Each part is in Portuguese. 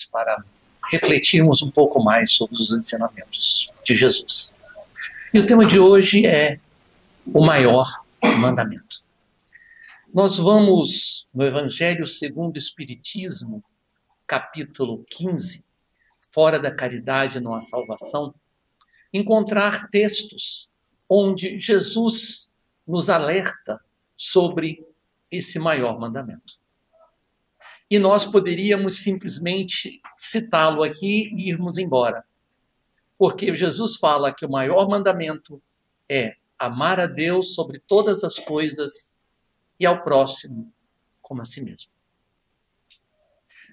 instantes para refletirmos um pouco mais sobre os ensinamentos de Jesus. E o tema de hoje é o maior mandamento. Nós vamos no Evangelho segundo o Espiritismo, capítulo 15, Fora da Caridade não há salvação, encontrar textos onde Jesus nos alerta sobre esse maior mandamento. E nós poderíamos simplesmente citá-lo aqui e irmos embora. Porque Jesus fala que o maior mandamento é amar a Deus sobre todas as coisas e ao próximo como a si mesmo.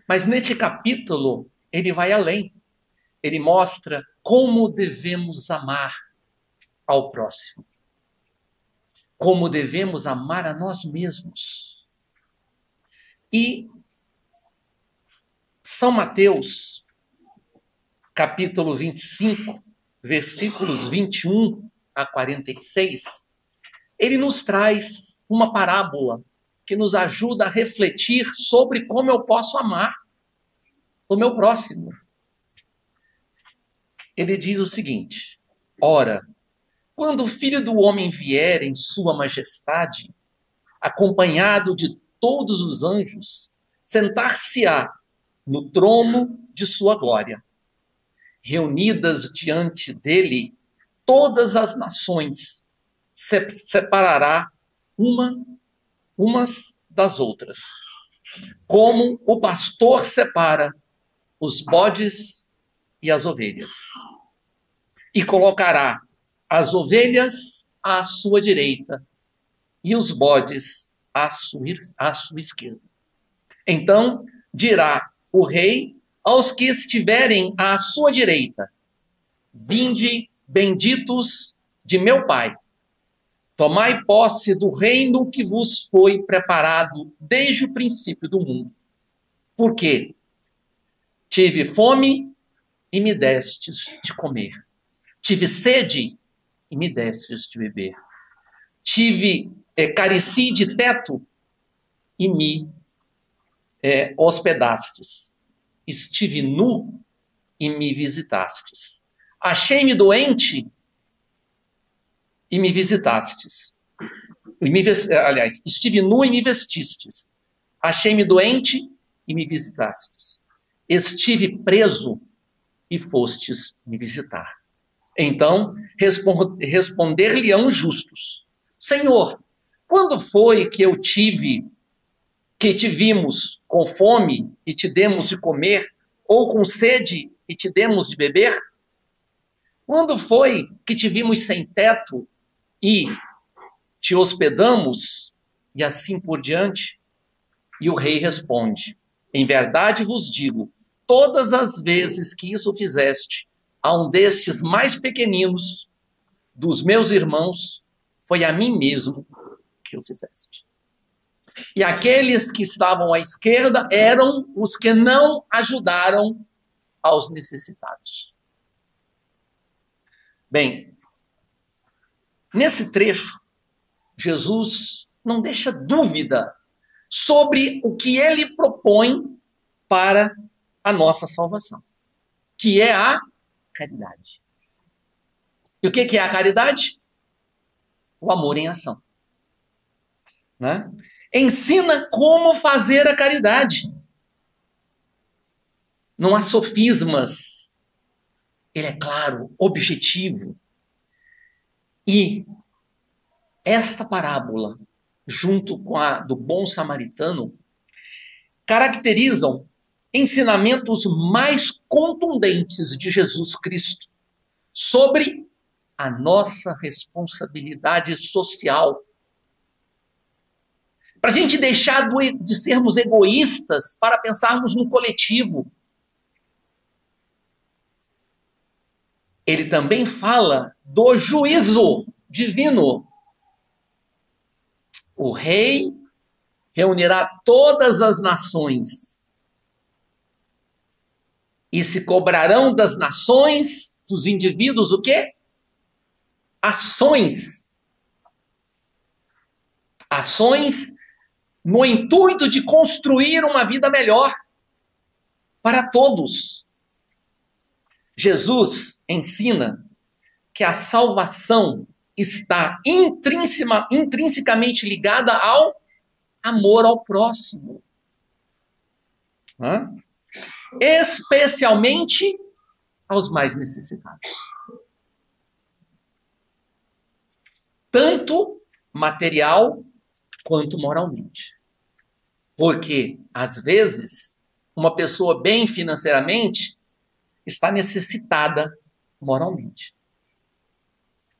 Mas nesse capítulo, ele vai além. Ele mostra como devemos amar ao próximo. Como devemos amar a nós mesmos. E São Mateus, capítulo 25, versículos 21 a 46, ele nos traz uma parábola que nos ajuda a refletir sobre como eu posso amar o meu próximo. Ele diz o seguinte: ora, quando o Filho do Homem vier em sua majestade, acompanhado de todos os anjos, sentar-se-á no trono de sua glória. Reunidas diante dele, todas as nações separará umas das outras, como o pastor separa os bodes e as ovelhas, e colocará as ovelhas à sua direita e os bodes à sua esquerda. Então dirá o rei aos que estiverem à sua direita: vinde, benditos de meu Pai, tomai posse do reino que vos foi preparado desde o princípio do mundo. Porque tive fome e me destes de comer, tive sede e me destes de beber, careci de teto e me hospedastes, estive nu e me visitastes, achei-me doente e me visitastes, estive nu e me vestistes, achei-me doente e me visitastes, estive preso e fostes me visitar. Então responder-lhe-ão justos: Senhor, quando foi que te vimos com fome e te demos de comer, ou com sede e te demos de beber? Quando foi que te vimos sem teto e te hospedamos? E assim por diante. E o rei responde: em verdade vos digo, todas as vezes que isso fizeste a um destes mais pequeninos dos meus irmãos, foi a mim mesmo que o fizeste. E aqueles que estavam à esquerda eram os que não ajudaram aos necessitados. Bem, nesse trecho, Jesus não deixa dúvida sobre o que ele propõe para a nossa salvação, que é a caridade. E o que é a caridade? O amor em ação. Né? Ensina como fazer a caridade. Não há sofismas. Ele é claro, objetivo. E esta parábola, junto com a do bom samaritano, caracterizam ensinamentos mais contundentes de Jesus Cristo sobre a nossa responsabilidade social. Para a gente deixar de sermos egoístas para pensarmos no coletivo. Ele também fala do juízo divino. O rei reunirá todas as nações e se cobrarão das nações, dos indivíduos, o quê? Ações. Ações no intuito de construir uma vida melhor para todos. Jesus ensina que a salvação está intrinsecamente ligada ao amor ao próximo. Especialmente aos mais necessitados. Tanto material quanto moralmente. Porque, às vezes, uma pessoa bem financeiramente está necessitada moralmente.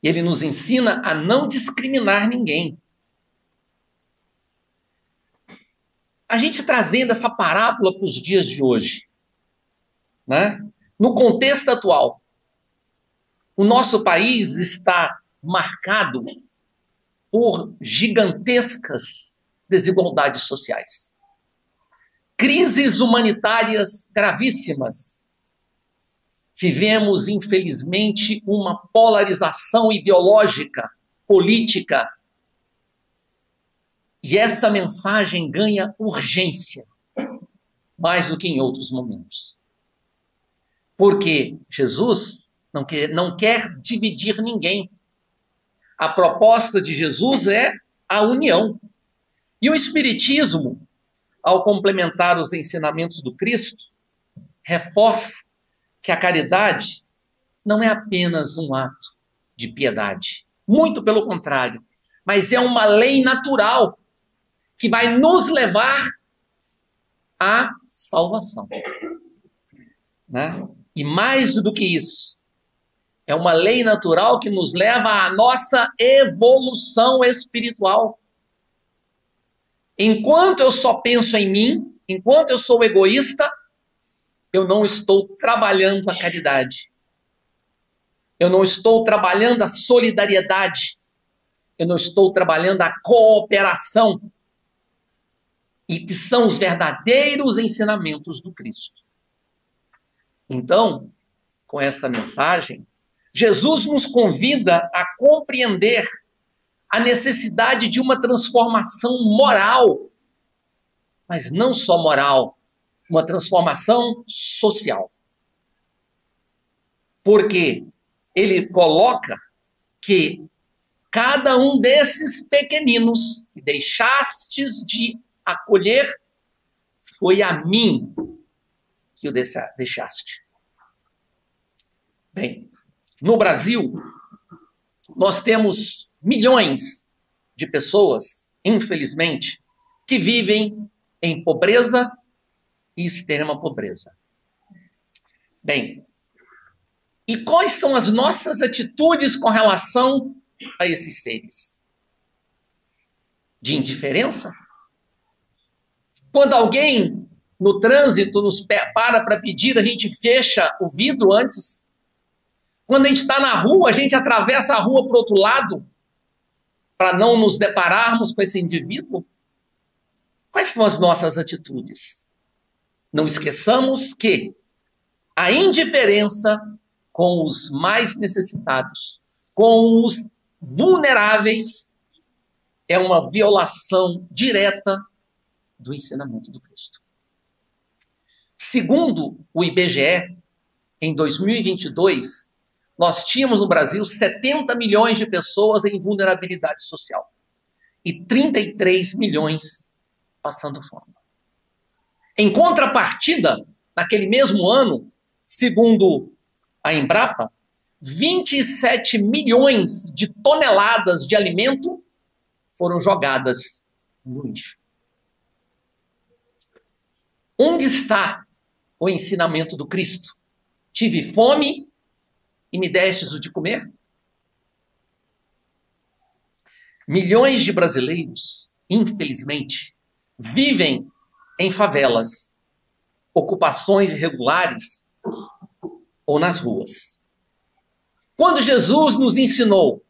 Ele nos ensina a não discriminar ninguém. A gente trazendo essa parábola para os dias de hoje, né? No contexto atual, o nosso país está marcado por gigantescas desigualdades sociais. Crises humanitárias gravíssimas. Vivemos, infelizmente, uma polarização ideológica, política. E essa mensagem ganha urgência, mais do que em outros momentos. Porque Jesus não quer dividir ninguém. A proposta de Jesus é a união. E o Espiritismo, ao complementar os ensinamentos do Cristo, reforça que a caridade não é apenas um ato de piedade. Muito pelo contrário. Mas é uma lei natural que vai nos levar à salvação. Né? E mais do que isso, é uma lei natural que nos leva à nossa evolução espiritual. Enquanto eu só penso em mim, enquanto eu sou egoísta, eu não estou trabalhando a caridade. Eu não estou trabalhando a solidariedade. Eu não estou trabalhando a cooperação. E que são os verdadeiros ensinamentos do Cristo. Então, com essa mensagem, Jesus nos convida a compreender a necessidade de uma transformação moral, mas não só moral, uma transformação social. Porque ele coloca que cada um desses pequeninos que deixastes de acolher, foi a mim que o deixaste. Bem, no Brasil, nós temos milhões de pessoas, infelizmente, que vivem em pobreza e extrema pobreza. Bem, e quais são as nossas atitudes com relação a esses seres? De indiferença? Quando alguém no trânsito nos para pedir, a gente fecha o vidro antes. Quando a gente está na rua, a gente atravessa a rua para o outro lado para não nos depararmos com esse indivíduo. Quais são as nossas atitudes? Não esqueçamos que a indiferença com os mais necessitados, com os vulneráveis, é uma violação direta do ensinamento do Cristo. Segundo o IBGE, em 2022, nós tínhamos no Brasil 70 milhões de pessoas em vulnerabilidade social e 33 milhões passando fome. Em contrapartida, naquele mesmo ano, segundo a Embrapa, 27 milhões de toneladas de alimento foram jogadas no lixo. Onde está o ensinamento do Cristo? Tive fome e me destes o de comer? Milhões de brasileiros, infelizmente, vivem em favelas, ocupações irregulares ou nas ruas. Quando Jesus nos ensinou,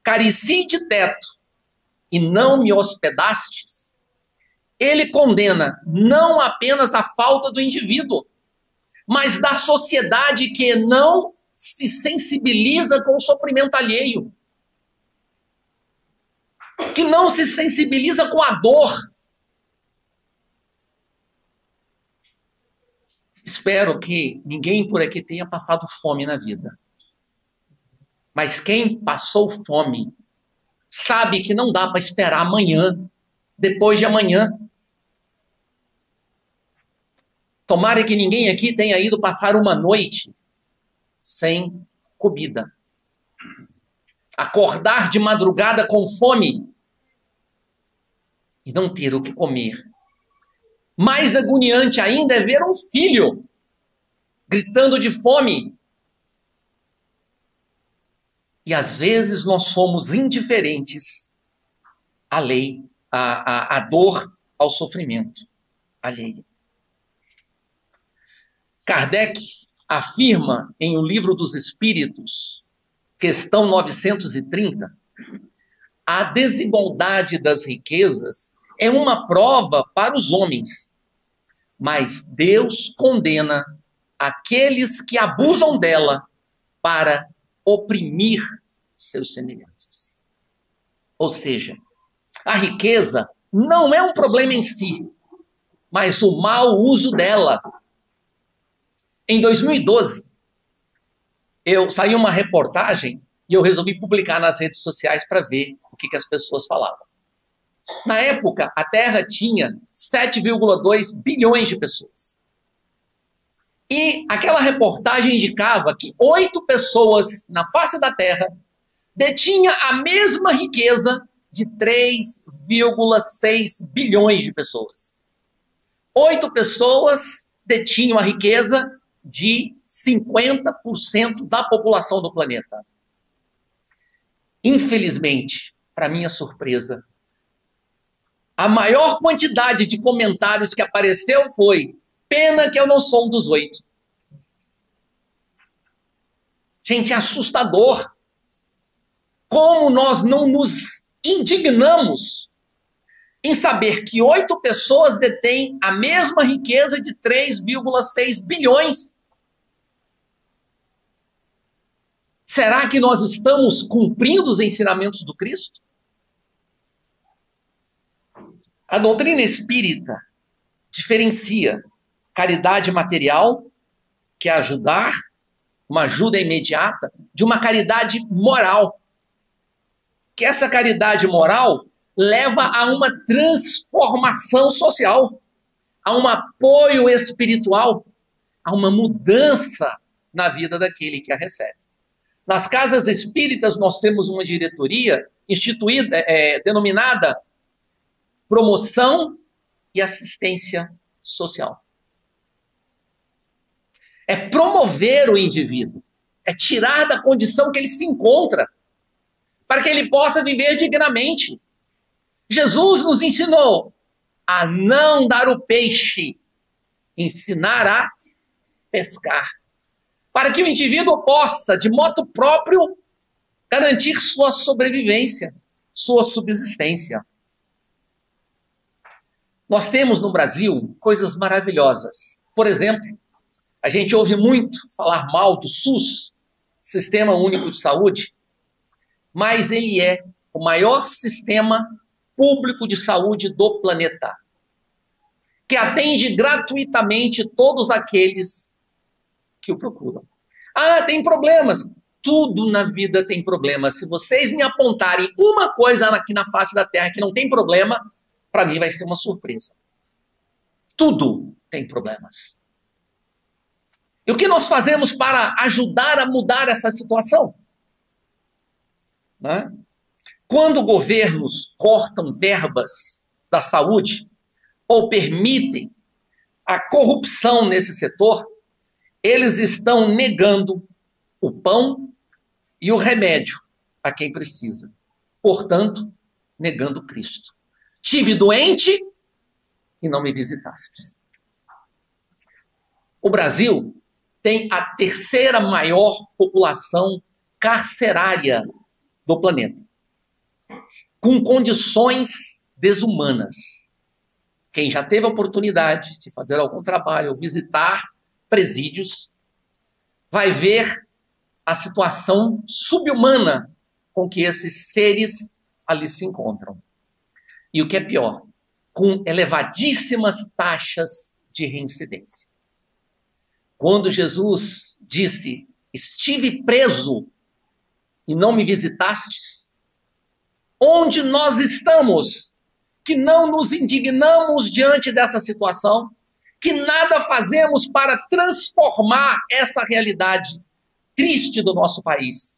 careci de teto e não me hospedastes, ele condena não apenas a falta do indivíduo, mas da sociedade que não se sensibiliza com o sofrimento alheio, que não se sensibiliza com a dor. Espero que ninguém por aqui tenha passado fome na vida. Mas quem passou fome sabe que não dá para esperar amanhã, depois de amanhã. Tomara que ninguém aqui tenha ido passar uma noite sem comida. Acordar de madrugada com fome e não ter o que comer. Mais agoniante ainda é ver um filho gritando de fome. E às vezes nós somos indiferentes à lei, à dor, ao sofrimento alheio. Kardec afirma em O Livro dos Espíritos, questão 930, a desigualdade das riquezas é uma prova para os homens, mas Deus condena aqueles que abusam dela para oprimir seus semelhantes. Ou seja, a riqueza não é um problema em si, mas o mau uso dela. Em 2012, saiu uma reportagem e eu resolvi publicar nas redes sociais para ver o que as pessoas falavam. Na época, a Terra tinha 7,2 bilhões de pessoas. E aquela reportagem indicava que 8 pessoas na face da Terra detinham a mesma riqueza de 3,6 bilhões de pessoas. 8 pessoas detinham a riqueza de 50% da população do planeta. Infelizmente, para minha surpresa, a maior quantidade de comentários que apareceu foi: pena que eu não sou um dos 8. Gente, é assustador como nós não nos indignamos em saber que 8 pessoas detêm a mesma riqueza de 3,6 bilhões. Será que nós estamos cumprindo os ensinamentos do Cristo? A doutrina espírita diferencia caridade material, que é ajudar, uma ajuda imediata, de uma caridade moral. Que essa caridade moral leva a uma transformação social, a um apoio espiritual, a uma mudança na vida daquele que a recebe. Nas casas espíritas nós temos uma diretoria instituída, denominada Promoção e Assistência Social. É promover o indivíduo, é tirar da condição que ele se encontra, para que ele possa viver dignamente. Jesus nos ensinou a não dar o peixe, ensinar a pescar, para que o indivíduo possa, de modo próprio, garantir sua sobrevivência, sua subsistência. Nós temos no Brasil coisas maravilhosas. Por exemplo, a gente ouve muito falar mal do SUS, Sistema Único de Saúde, mas ele é o maior sistema público de saúde do planeta, que atende gratuitamente todos aqueles que o procuram. Ah, tem problemas. Tudo na vida tem problemas. Se vocês me apontarem uma coisa aqui na face da Terra que não tem problema, para mim vai ser uma surpresa. Tudo tem problemas. E o que nós fazemos para ajudar a mudar essa situação? Né? Quando governos cortam verbas da saúde ou permitem a corrupção nesse setor, eles estão negando o pão e o remédio a quem precisa. Portanto, negando Cristo. Tive doente e não me visitastes. O Brasil tem a 3ª maior população carcerária do planeta, com condições desumanas. Quem já teve a oportunidade de fazer algum trabalho ou visitar presídios, vai ver a situação subhumana com que esses seres ali se encontram. E o que é pior, com elevadíssimas taxas de reincidência. Quando Jesus disse, estive preso e não me visitastes, onde nós estamos, que não nos indignamos diante dessa situação, que nada fazemos para transformar essa realidade triste do nosso país.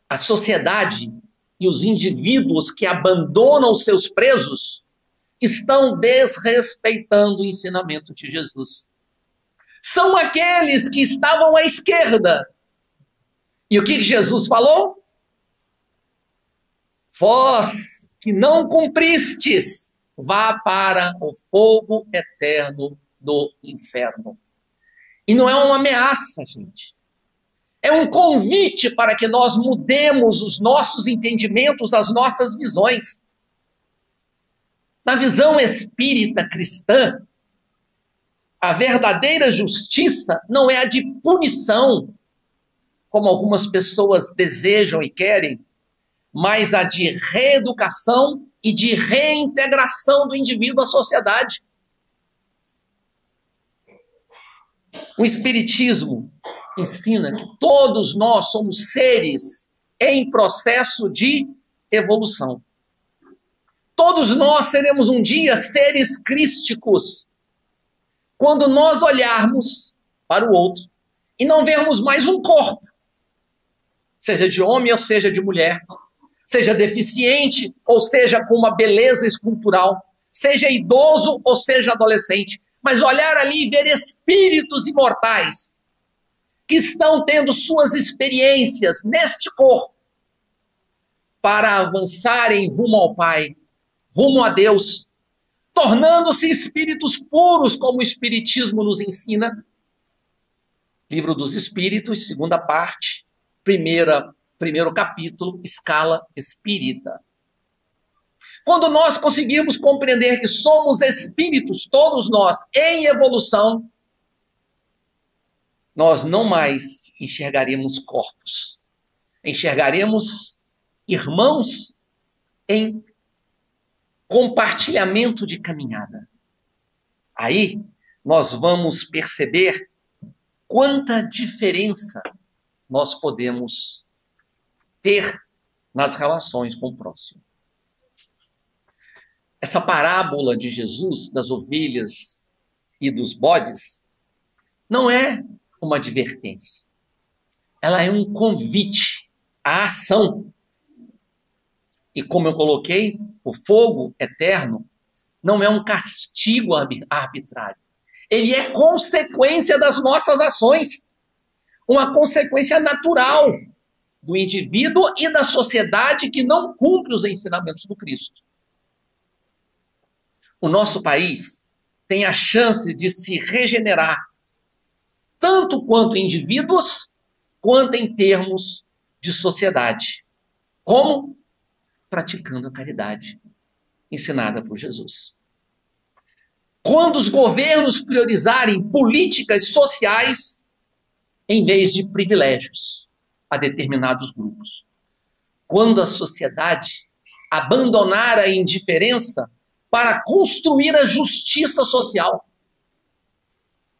A sociedade e os indivíduos que abandonam os seus presos estão desrespeitando o ensinamento de Jesus. São aqueles que estavam à esquerda. E o que Jesus falou? Vós que não cumpristes, vá para o fogo eterno do inferno. E não é uma ameaça, gente. É um convite para que nós mudemos os nossos entendimentos, as nossas visões. Na visão espírita cristã, a verdadeira justiça não é a de punição, como algumas pessoas desejam e querem, mas a de reeducação e de reintegração do indivíduo à sociedade. O Espiritismo ensina que todos nós somos seres em processo de evolução. Todos nós seremos um dia seres crísticos, quando nós olharmos para o outro e não vermos mais um corpo, seja de homem ou seja de mulher, seja deficiente ou seja com uma beleza escultural, seja idoso ou seja adolescente, mas olhar ali e ver espíritos imortais que estão tendo suas experiências neste corpo para avançarem rumo ao Pai, rumo a Deus, tornando-se espíritos puros, como o Espiritismo nos ensina. Livro dos Espíritos, segunda parte, primeiro capítulo, escala espírita. Quando nós conseguirmos compreender que somos espíritos, todos nós, em evolução, nós não mais enxergaremos corpos. Enxergaremos irmãos em compartilhamento de caminhada. Aí nós vamos perceber quanta diferença nós podemos ter nas relações com o próximo. Essa parábola de Jesus, das ovelhas e dos bodes, não é uma advertência. Ela é um convite à ação. E como eu coloquei, o fogo eterno não é um castigo arbitrário. Ele é consequência das nossas ações. Uma consequência natural do indivíduo e da sociedade que não cumpre os ensinamentos do Cristo. O nosso país tem a chance de se regenerar, tanto quanto indivíduos, quanto em termos de sociedade. Como? Praticando a caridade ensinada por Jesus. Quando os governos priorizarem políticas sociais em vez de privilégios a determinados grupos. Quando a sociedade abandonar a indiferença para construir a justiça social.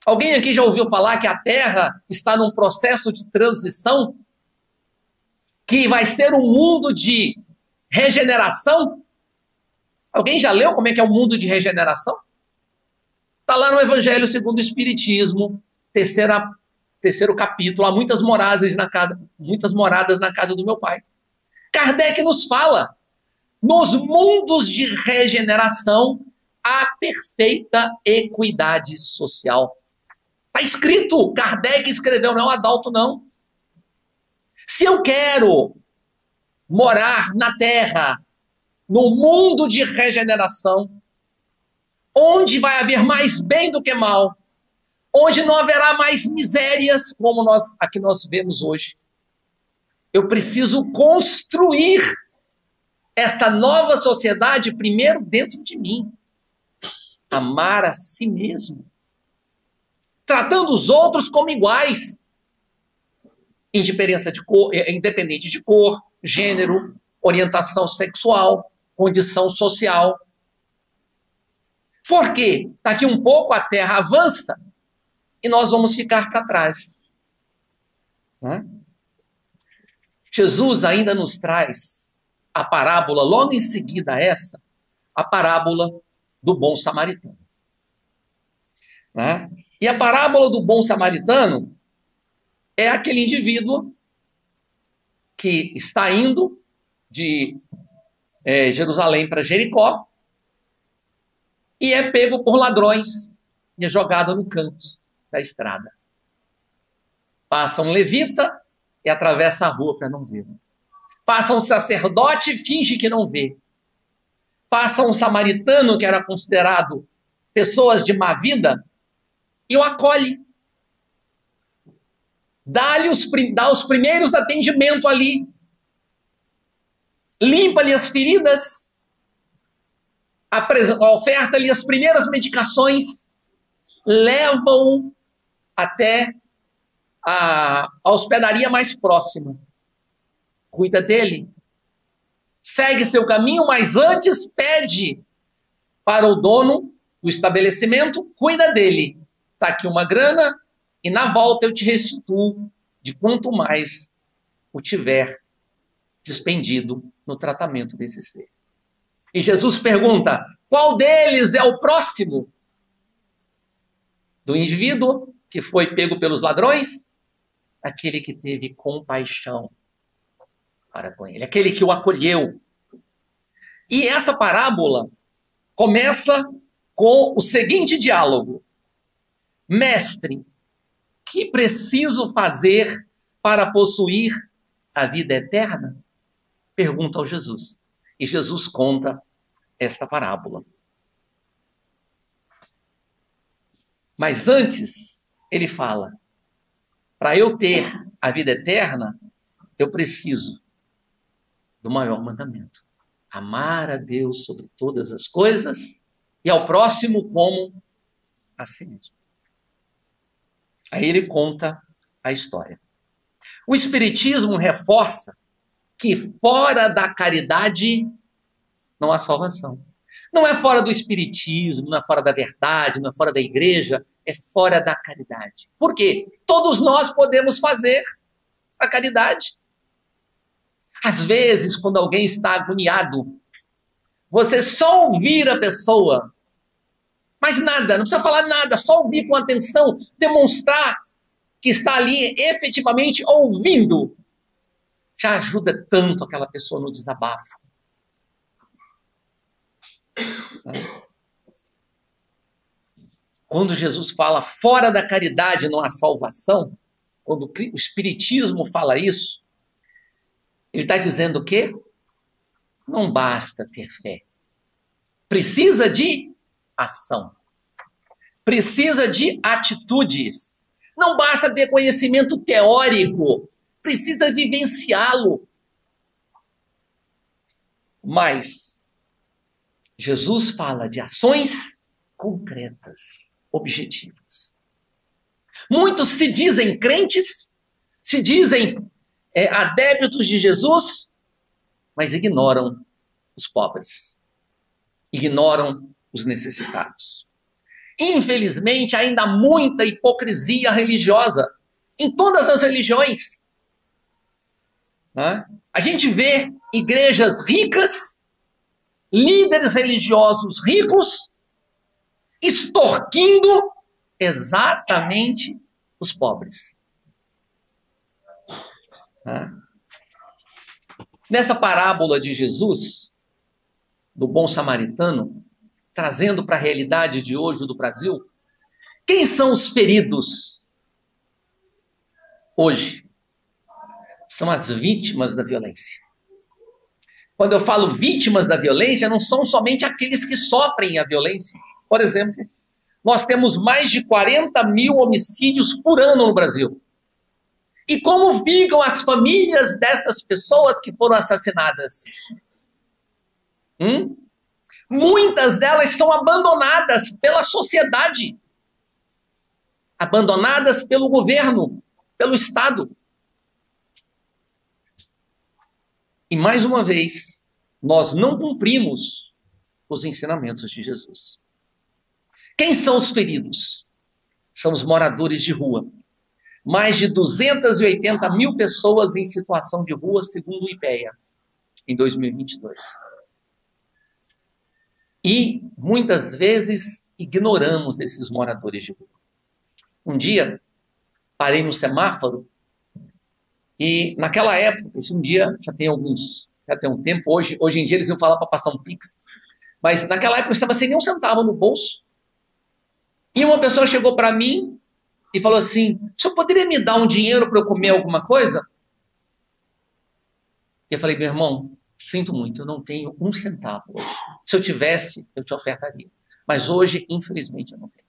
Alguém aqui já ouviu falar que a Terra está num processo de transição? Que vai ser um mundo de regeneração? Alguém já leu como é que é o mundo de regeneração? Está lá no Evangelho segundo o Espiritismo, terceiro capítulo, há muitas moradas na casa do meu pai. Kardec nos fala, nos mundos de regeneração, há perfeita equidade social. Está escrito, Kardec escreveu, não é o Adalto, não. Se eu quero morar na Terra, no mundo de regeneração, onde vai haver mais bem do que mal, onde não haverá mais misérias, como aqui nós vemos hoje, eu preciso construir essa nova sociedade primeiro dentro de mim. Amar a si mesmo. Tratando os outros como iguais. Independente de cor, gênero, orientação sexual, condição social. Por quê? Daqui um pouco a Terra avança e nós vamos ficar para trás. Né? Jesus ainda nos traz a parábola, logo em seguida a essa, a parábola do bom samaritano. Né? E a parábola do bom samaritano é aquele indivíduo que está indo de Jerusalém para Jericó e é pego por ladrões e é jogado no canto da estrada. Passa um levita e atravessa a rua para não ver. Passa um sacerdote e finge que não vê. Passa um samaritano, que era considerado pessoas de má vida, e o acolhe. Dá os primeiros atendimentos ali. Limpa-lhe as feridas. Oferta-lhe as primeiras medicações. Leva-o até a hospedaria mais próxima. Cuida dele. Segue seu caminho, mas antes pede para o dono do estabelecimento, cuida dele. Está aqui uma grana e na volta eu te restituo de quanto mais o tiver despendido no tratamento desse ser. E Jesus pergunta, qual deles é o próximo? Do indivíduo que foi pego pelos ladrões? Aquele que teve compaixão para com ele, aquele que o acolheu. E essa parábola começa com o seguinte diálogo. Mestre, que preciso fazer para possuir a vida eterna? Pergunta ao Jesus. E Jesus conta esta parábola. Mas antes, ele fala, para eu ter a vida eterna, eu preciso do maior mandamento. Amar a Deus sobre todas as coisas e ao próximo como a si mesmo. Aí ele conta a história. O Espiritismo reforça que fora da caridade não há salvação. Não é fora do Espiritismo, não é fora da verdade, não é fora da igreja, é fora da caridade. Por quê? Todos nós podemos fazer a caridade. Às vezes, quando alguém está agoniado, você só ouvir a pessoa, mas nada, não precisa falar nada, só ouvir com atenção, demonstrar que está ali efetivamente ouvindo, já ajuda tanto aquela pessoa no desabafo. Quando Jesus fala fora da caridade não há salvação, quando o Espiritismo fala isso, ele está dizendo o quê? Não basta ter fé. Precisa de ação. Precisa de atitudes. Não basta ter conhecimento teórico. Precisa vivenciá-lo. Mas Jesus fala de ações concretas, objetivas. Muitos se dizem crentes, se dizem adeptos de Jesus, mas ignoram os pobres, ignoram os necessitados. Infelizmente, ainda há muita hipocrisia religiosa em todas as religiões. Né? A gente vê igrejas ricas, líderes religiosos ricos, extorquindo exatamente os pobres. Nessa parábola de Jesus, do bom samaritano, trazendo para a realidade de hoje do Brasil, quem são os feridos hoje? São as vítimas da violência. Quando eu falo vítimas da violência, não são somente aqueles que sofrem a violência. Por exemplo, nós temos mais de 40 mil homicídios por ano no Brasil. E como ficam as famílias dessas pessoas que foram assassinadas? Muitas delas são abandonadas pela sociedade, abandonadas pelo governo, pelo Estado. E mais uma vez, nós não cumprimos os ensinamentos de Jesus. Quem são os feridos? são os moradores de rua. Mais de 280 mil pessoas em situação de rua, segundo o IPEA, em 2022. E, muitas vezes, ignoramos esses moradores de rua. Um dia, parei no semáforo e, naquela época, esse um dia, já tem um tempo, hoje em dia eles iam falar para passar um Pix, mas naquela época eu estava sem nenhum centavo no bolso, e uma pessoa chegou para mim e falou assim: o senhor poderia me dar um dinheiro para eu comer alguma coisa? E eu falei: meu irmão, sinto muito, eu não tenho um centavo hoje. Se eu tivesse, eu te ofertaria. Mas hoje, infelizmente, eu não tenho.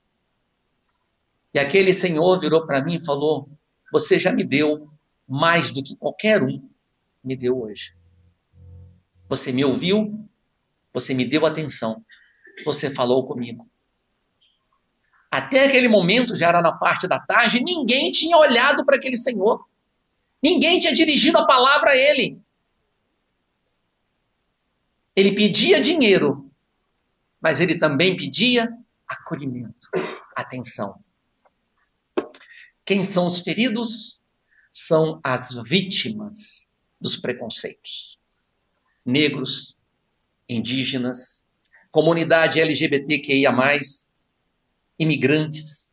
E aquele senhor virou para mim e falou: você já me deu mais do que qualquer um me deu hoje. Você me ouviu, você me deu atenção, você falou comigo. Até aquele momento, já era na parte da tarde, ninguém tinha olhado para aquele senhor. Ninguém tinha dirigido a palavra a ele. Ele pedia dinheiro, mas ele também pedia acolhimento, atenção. Quem são os feridos? São as vítimas dos preconceitos. Negros, indígenas, comunidade LGBTQIA+, imigrantes,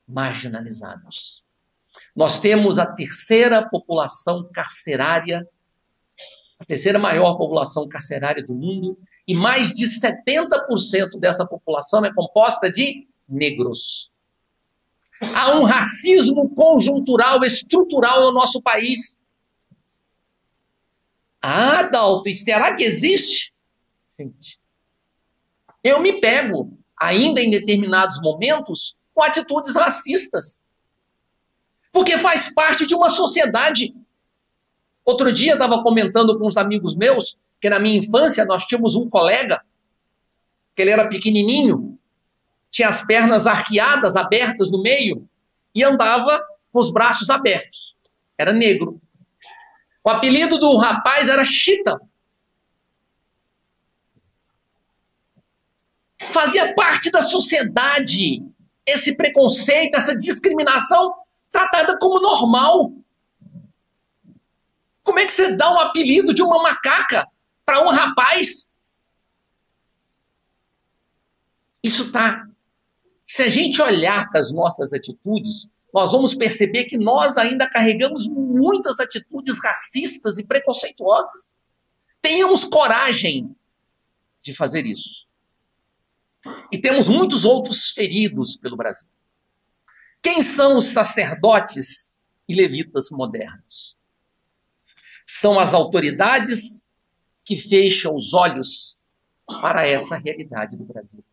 marginalizados. Nós temos a terceira população carcerária, a terceira maior população carcerária do mundo, e mais de 70% dessa população é composta de negros. Há um racismo conjuntural, estrutural no nosso país. Ah, Adalto, e será que existe? Gente, eu me pego, ainda em determinados momentos, com atitudes racistas. Porque faz parte de uma sociedade. Outro dia eu estava comentando com uns amigos meus que na minha infância nós tínhamos um colega, que ele era pequenininho, tinha as pernas arqueadas, abertas no meio, e andava com os braços abertos. Era negro. O apelido do rapaz era Chita. Fazia parte da sociedade esse preconceito, essa discriminação tratada como normal. Como é que você dá um apelido de uma macaca para um rapaz? Isso tá. Se a gente olhar para as nossas atitudes, nós vamos perceber que nós ainda carregamos muitas atitudes racistas e preconceituosas. Tenhamos coragem de fazer isso. E temos muitos outros feridos pelo Brasil. Quem são os sacerdotes e levitas modernos? São as autoridades que fecham os olhos para essa realidade do Brasil.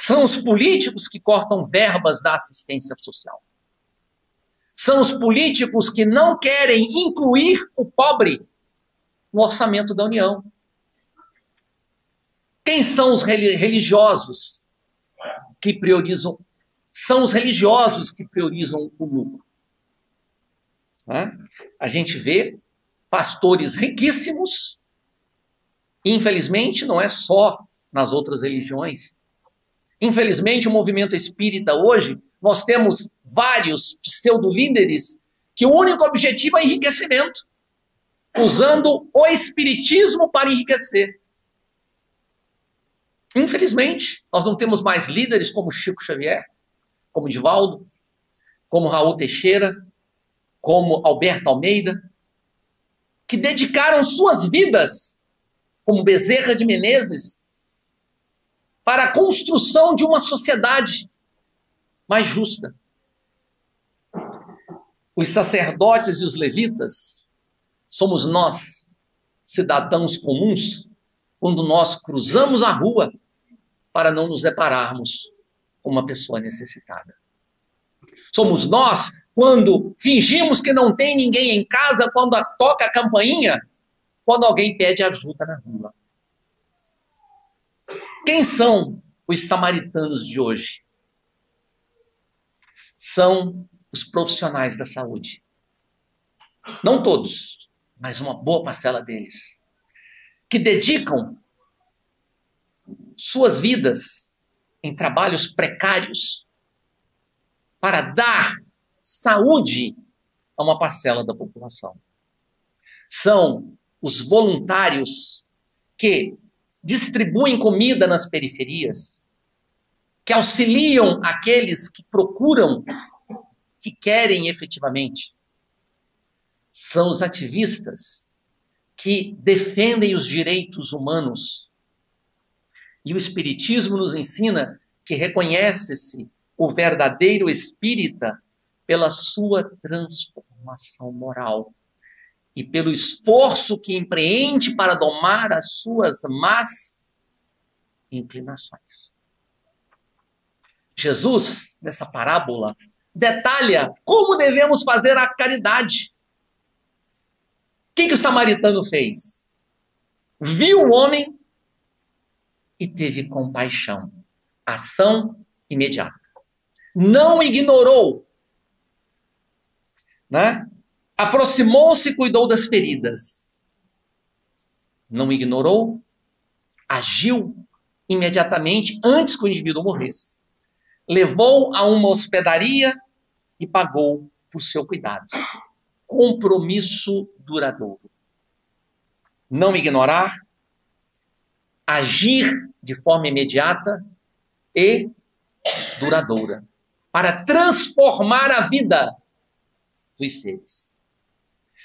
São os políticos que cortam verbas da assistência social. São os políticos que não querem incluir o pobre no orçamento da União. Quem são os religiosos que priorizam? São os religiosos que priorizam o lucro. A gente vê pastores riquíssimos, e infelizmente não é só nas outras religiões. Infelizmente, o movimento espírita hoje, nós temos vários pseudo-líderes que o único objetivo é enriquecimento, usando o espiritismo para enriquecer. Infelizmente, nós não temos mais líderes como Chico Xavier, como Divaldo, como Raul Teixeira, como Alberto Almeida, que dedicaram suas vidas, como Bezerra de Menezes, para a construção de uma sociedade mais justa. Os sacerdotes e os levitas somos nós, cidadãos comuns, quando nós cruzamos a rua para não nos depararmos com uma pessoa necessitada. Somos nós quando fingimos que não tem ninguém em casa, quando toca a campainha, quando alguém pede ajuda na rua. Quem são os samaritanos de hoje? São os profissionais da saúde. Não todos, mas uma boa parcela deles, que dedicam suas vidas em trabalhos precários para dar saúde a uma parcela da população. São os voluntários que distribuem comida nas periferias, que auxiliam aqueles que procuram, que querem efetivamente. São os ativistas que defendem os direitos humanos. E o Espiritismo nos ensina que reconhece-se o verdadeiro espírita pela sua transformação moral e pelo esforço que empreende para domar as suas más inclinações. Jesus, nessa parábola, detalha como devemos fazer a caridade. O que o samaritano fez? Viu o homem e teve compaixão. Ação imediata. Não ignorou, né? Aproximou-se e cuidou das feridas. Não ignorou, agiu imediatamente antes que o indivíduo morresse. Levou a uma hospedaria e pagou por seu cuidado. Compromisso duradouro. Não ignorar, agir de forma imediata e duradoura, para transformar a vida dos seres.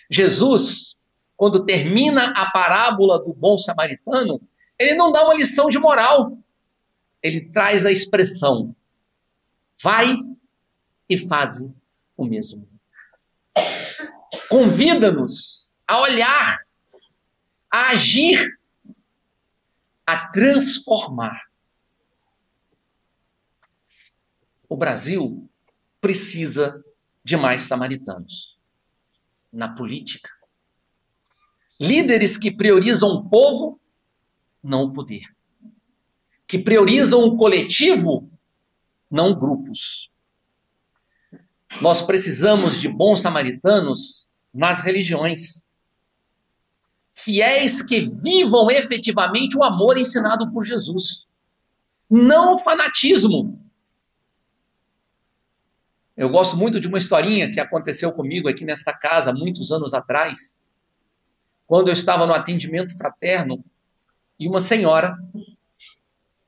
Jesus, quando termina a parábola do bom samaritano, ele não dá uma lição de moral. Ele traz a expressão: vai e faze o mesmo. Convida-nos a olhar, a agir, a transformar. O Brasil precisa de mais samaritanos na política. Líderes que priorizam o povo, não o poder. Que priorizam o coletivo, não grupos. Nós precisamos de bons samaritanos nas religiões. Fiéis que vivam efetivamente o amor ensinado por Jesus. Não o fanatismo. Eu gosto muito de uma historinha que aconteceu comigo aqui nesta casa, muitos anos atrás, quando eu estava no atendimento fraterno e uma senhora,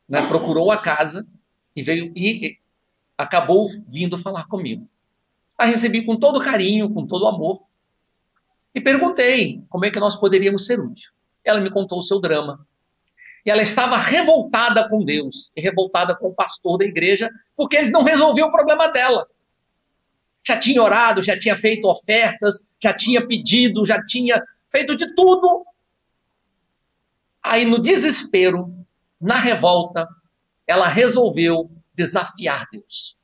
né, procurou a casa e veio e acabou vindo falar comigo. A recebi com todo carinho, com todo amor, e perguntei como é que nós poderíamos ser úteis. Ela me contou o seu drama. E ela estava revoltada com Deus e revoltada com o pastor da igreja, porque eles não resolviam o problema dela. Já tinha orado, já tinha feito ofertas, já tinha pedido, já tinha feito de tudo. Aí, no desespero, na revolta, ela resolveu desafiar Deus.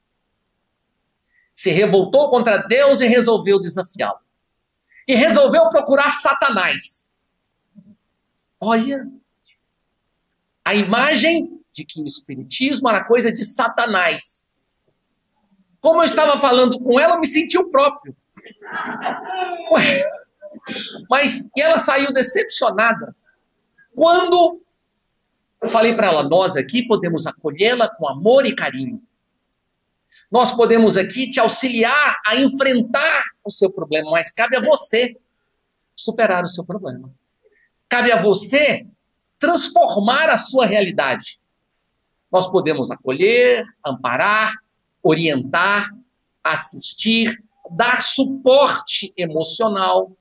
Se revoltou contra Deus e resolveu desafiá-lo. E resolveu procurar Satanás. Olha, a imagem de que o espiritismo era coisa de Satanás. Como eu estava falando com ela, eu me senti o próprio. Ué, e ela saiu decepcionada. Quando eu falei para ela, nós aqui podemos acolhê-la com amor e carinho. Nós podemos aqui te auxiliar a enfrentar o seu problema, mas cabe a você superar o seu problema. Cabe a você transformar a sua realidade. Nós podemos acolher, amparar, orientar, assistir, dar suporte emocional,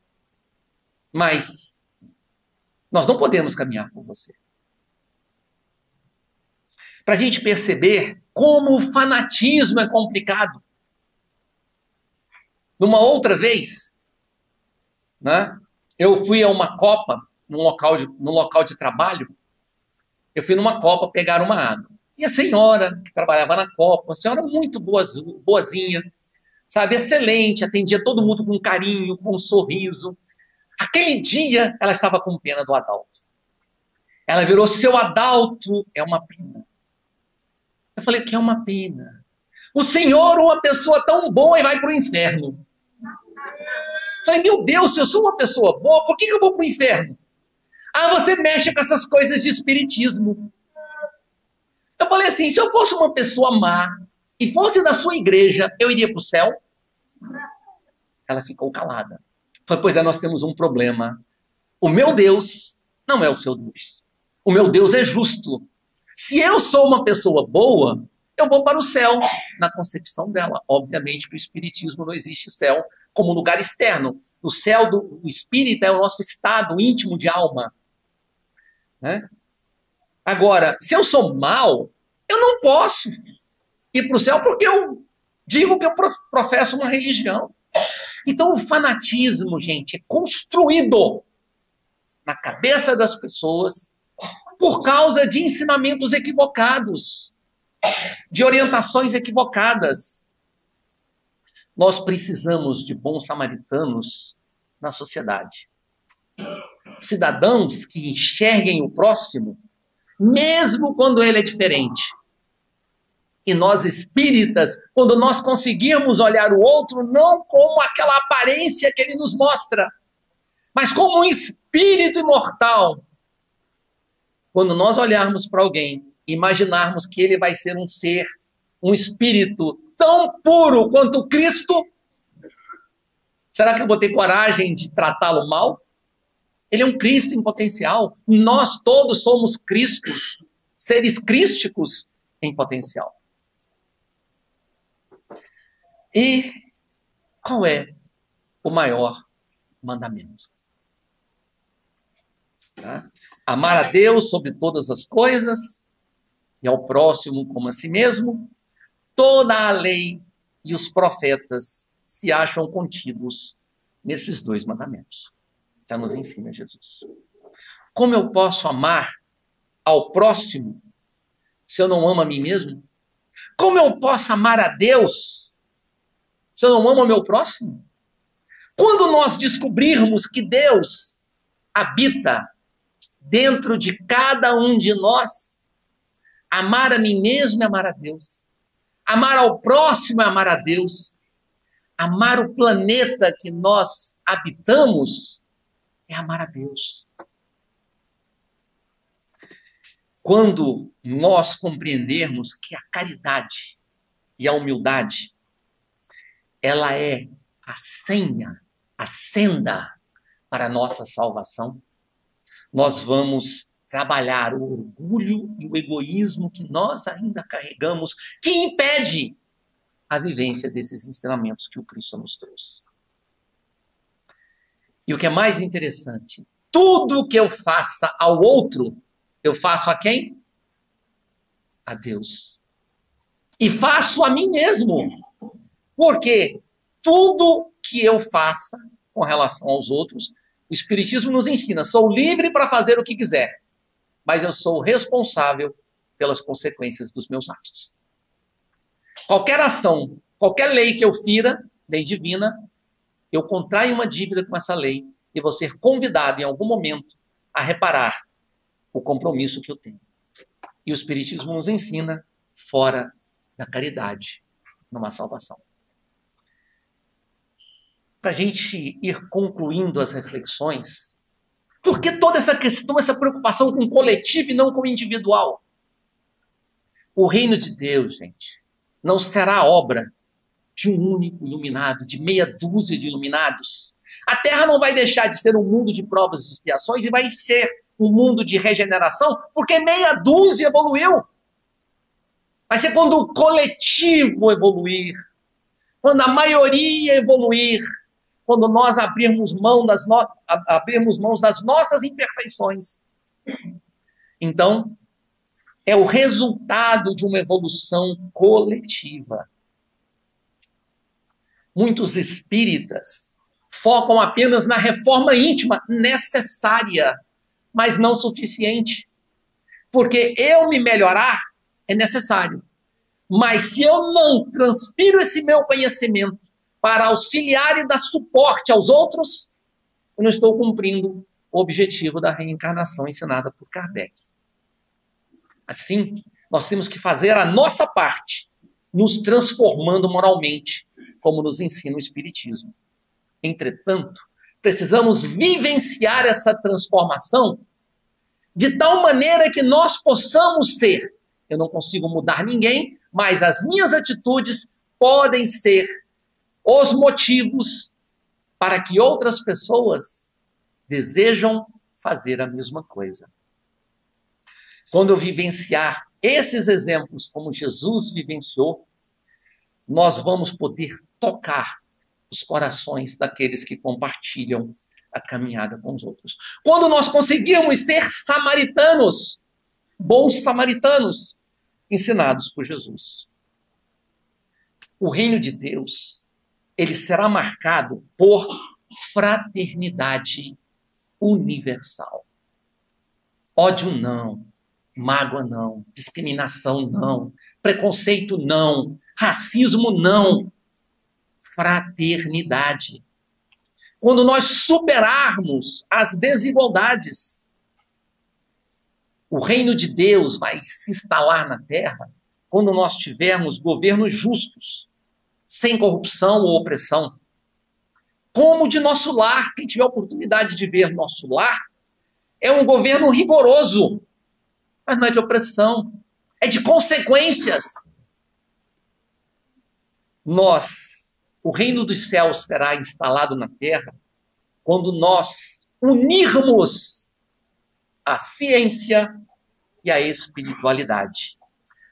mas nós não podemos caminhar com você. Para a gente perceber como o fanatismo é complicado. Numa outra vez, né, eu fui a uma copa, num local de trabalho, eu fui numa copa pegar uma água. E a senhora que trabalhava na copa, uma senhora muito boazinha, sabe, excelente, atendia todo mundo com carinho, com um sorriso. Aquele dia, ela estava com pena do Adalto. Ela virou, seu Adalto, é uma pena. Eu falei, que é uma pena. O senhor, uma pessoa tão boa, e vai para o inferno. Eu falei, meu Deus, se eu sou uma pessoa boa, por que eu vou para o inferno? Ah, você mexe com essas coisas de espiritismo. Eu falei assim, se eu fosse uma pessoa má, e fosse da sua igreja, eu iria para o céu? Ela ficou calada. Foi, pois é, nós temos um problema. O meu Deus não é o seu Deus. O meu Deus é justo. Se eu sou uma pessoa boa, eu vou para o céu. Na concepção dela, obviamente que o espiritismo não existe céu como lugar externo. O céu do espírito é o nosso estado íntimo de alma. Né? Agora, se eu sou mau, eu não posso ir para o céu porque eu digo que eu professo uma religião. Então o fanatismo, gente, é construído na cabeça das pessoas por causa de ensinamentos equivocados, de orientações equivocadas. Nós precisamos de bons samaritanos na sociedade. Cidadãos que enxerguem o próximo, mesmo quando ele é diferente. E nós espíritas, quando nós conseguirmos olhar o outro, não como aquela aparência que ele nos mostra, mas como um espírito imortal. Quando nós olharmos para alguém, imaginarmos que ele vai ser um ser, um espírito tão puro quanto Cristo, será que eu vou ter coragem de tratá-lo mal? Ele é um Cristo em potencial. Nós todos somos Cristos, seres crísticos em potencial. E qual é o maior mandamento? Tá? Amar a Deus sobre todas as coisas e ao próximo como a si mesmo. Toda a lei e os profetas se acham contidos nesses dois mandamentos. Já nos ensina Jesus. Como eu posso amar ao próximo se eu não amo a mim mesmo? Como eu posso amar a Deus se eu não amo o meu próximo? Quando nós descobrirmos que Deus habita dentro de cada um de nós, amar a mim mesmo é amar a Deus. Amar ao próximo é amar a Deus. Amar o planeta que nós habitamos é amar a Deus. Quando nós compreendermos que a caridade e a humildade, ela é a senha, a senda para a nossa salvação, nós vamos trabalhar o orgulho e o egoísmo que nós ainda carregamos, que impede a vivência desses ensinamentos que o Cristo nos trouxe. E o que é mais interessante, tudo que eu faça ao outro, eu faço a quem? A Deus. E faço a mim mesmo. Porque tudo que eu faça com relação aos outros, o Espiritismo nos ensina, sou livre para fazer o que quiser, mas eu sou responsável pelas consequências dos meus atos. Qualquer ação, qualquer lei que eu fira, lei divina, eu contraio uma dívida com essa lei e vou ser convidado em algum momento a reparar o compromisso que eu tenho. E o Espiritismo nos ensina fora da caridade, numa salvação. Para a gente ir concluindo as reflexões, por que toda essa questão, essa preocupação com o coletivo e não com o individual? O reino de Deus, gente, não será obra de um único iluminado, de meia dúzia de iluminados. A Terra não vai deixar de ser um mundo de provas e expiações e vai ser um mundo de regeneração, porque meia dúzia evoluiu. Vai ser quando o coletivo evoluir, quando a maioria evoluir, quando nós abrirmos mão das nossas imperfeições. Então, é o resultado de uma evolução coletiva. Muitos espíritas focam apenas na reforma íntima, necessária, mas não suficiente. Porque eu me melhorar é necessário. Mas se eu não transfiro esse meu conhecimento para auxiliar e dar suporte aos outros, eu não estou cumprindo o objetivo da reencarnação ensinada por Kardec. Assim, nós temos que fazer a nossa parte, nos transformando moralmente, como nos ensina o Espiritismo. Entretanto, precisamos vivenciar essa transformação de tal maneira que nós possamos ser. Eu não consigo mudar ninguém, mas as minhas atitudes podem ser os motivos para que outras pessoas desejam fazer a mesma coisa. Quando eu vivenciar esses exemplos como Jesus vivenciou, nós vamos poder tocar os corações daqueles que compartilham a caminhada com os outros. Quando nós conseguimos ser samaritanos, bons samaritanos, ensinados por Jesus, o reino de Deus, ele será marcado por fraternidade universal. Ódio não, mágoa não, discriminação não, preconceito não, racismo não, fraternidade. Quando nós superarmos as desigualdades, o reino de Deus vai se instalar na terra quando nós tivermos governos justos, sem corrupção ou opressão. Como o de nosso lar, quem tiver a oportunidade de ver nosso lar, é um governo rigoroso, mas não é de opressão, é de consequências. O reino dos céus será instalado na terra quando nós unirmos a ciência e a espiritualidade.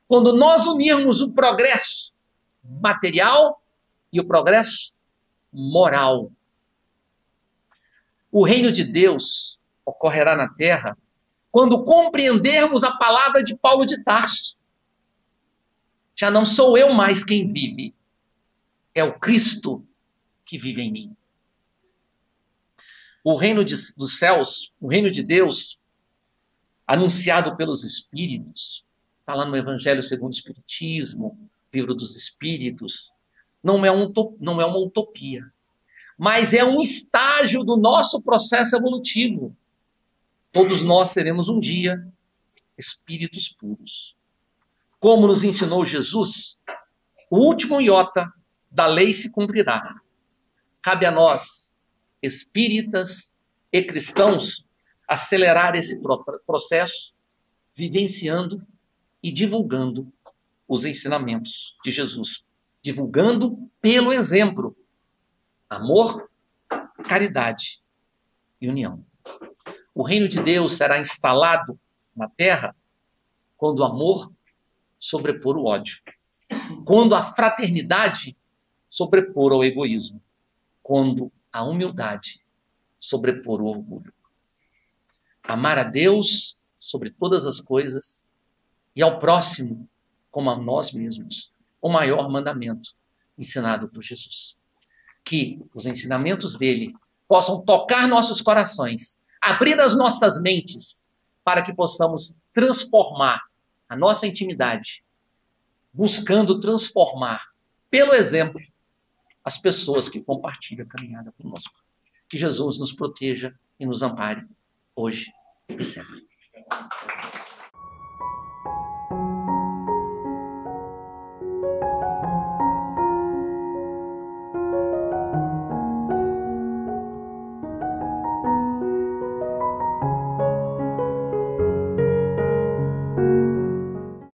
Quando nós unirmos o progresso material e o progresso moral. O reino de Deus ocorrerá na terra quando compreendermos a palavra de Paulo de Tarso. Já não sou eu mais quem vive, é o Cristo que vive em mim. O reino dos céus, o reino de Deus, anunciado pelos Espíritos, está lá no Evangelho segundo o Espiritismo, Livro dos Espíritos, não é uma utopia, mas é um estágio do nosso processo evolutivo. Todos nós seremos um dia espíritos puros. Como nos ensinou Jesus, o último iota da lei se cumprirá. Cabe a nós, espíritas e cristãos, acelerar esse processo, vivenciando e divulgando os ensinamentos de Jesus. Divulgando pelo exemplo. Amor, caridade e união. O reino de Deus será instalado na terra quando o amor sobrepor o ódio. Quando a fraternidade sobrepor ao egoísmo. Quando a humildade sobrepor o orgulho. Amar a Deus sobre todas as coisas e ao próximo como a nós mesmos. O maior mandamento ensinado por Jesus. Que os ensinamentos dele possam tocar nossos corações, abrir as nossas mentes para que possamos transformar a nossa intimidade, buscando transformar, pelo exemplo, as pessoas que compartilham a caminhada conosco. Que Jesus nos proteja e nos ampare hoje e sempre.